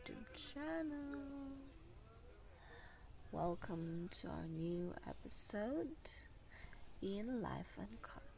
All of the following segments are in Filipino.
YouTube channel. Welcome to our new episode in Life Uncut.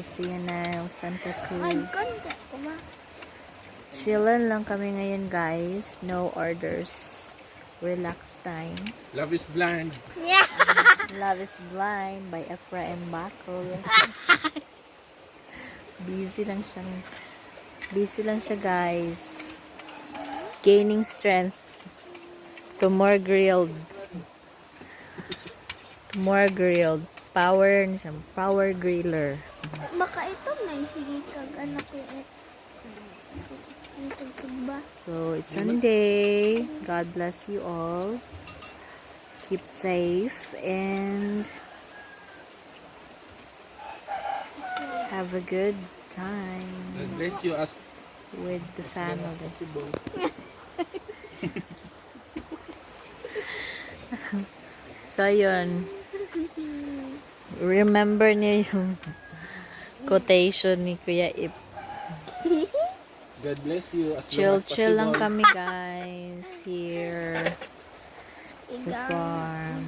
See you now, Santa Ay, Cruz. ganda ko ba? Chillin lang kami ngayon, guys. No orders. Relax time. Love is blind. Yeah. Love is Blind by Efra and Bacol. Busy lang siya, guys. Gaining strength to more grilled. Power griller. Baka ito may sige kag anak ko ito. Ba? So, it's Sunday. God bless you all. Keep safe and have a good time God bless you as with the family. possible. So, yun. Remember niyo yung quotation ni Kuya Ip. God bless you as long as Chill lang possible. kami, guys. Here. The Ikaw. farm.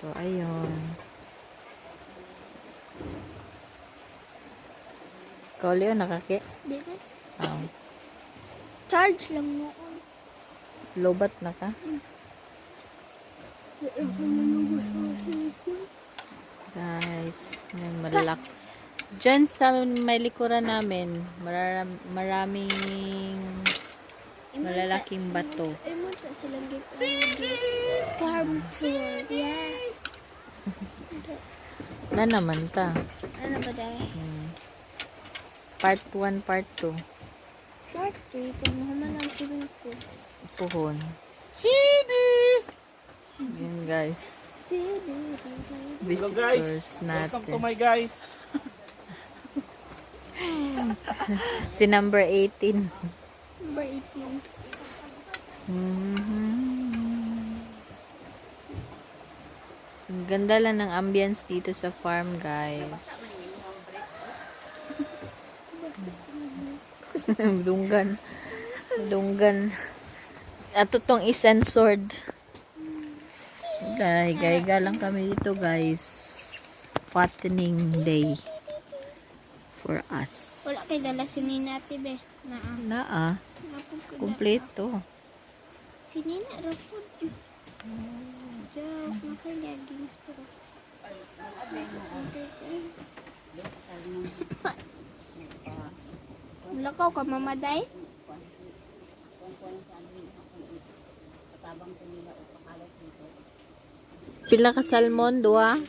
So, ayun. Ikaw, Leo, nakaki? Dito. Oh. Charge lang mo. Lobat na ka? Guys, may malalak. Diyan sa may likuran namin, maraming malalaking bato. Ay mo ta silang gito. Farm tour. Yeah. Na naman ta. Ano ba dahil? Part 1, part 2. Short trip. Kung mahaman ang swimming pool. Puhon. Yun, guys. Hello guys, Visitors welcome to natin. my guys. Si number 18. Number 18. Ang ganda lang ng ambience dito sa farm, guys. Dunggan. At itong isensored. Gay lang kami dito, guys. Fattening day for us. Wala kay dala sinina ate be. Naa. Kompleto. Sinina ra po. Joke, makayagings po. Lakaw ka mamaday? Pila ka salmon, dua?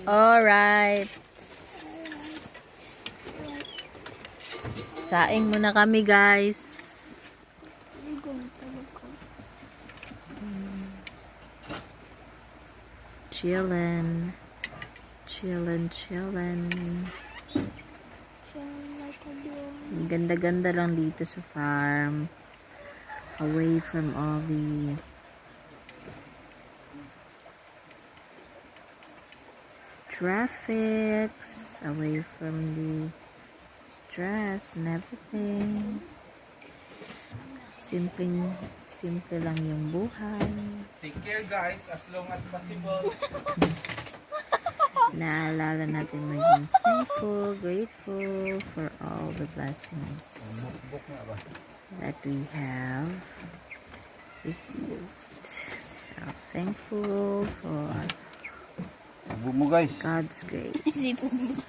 Alright. Saing muna kami, guys. Chillin. Ang ganda-ganda lang dito sa farm. Away from all the traffics, away from the stress and everything. Simple lang yung buhay. Take care guys as long as possible. Naalala natin maging thankful, grateful for all the blessings that we have received. So thankful for God's grace.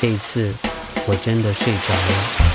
这一次我真的睡着了。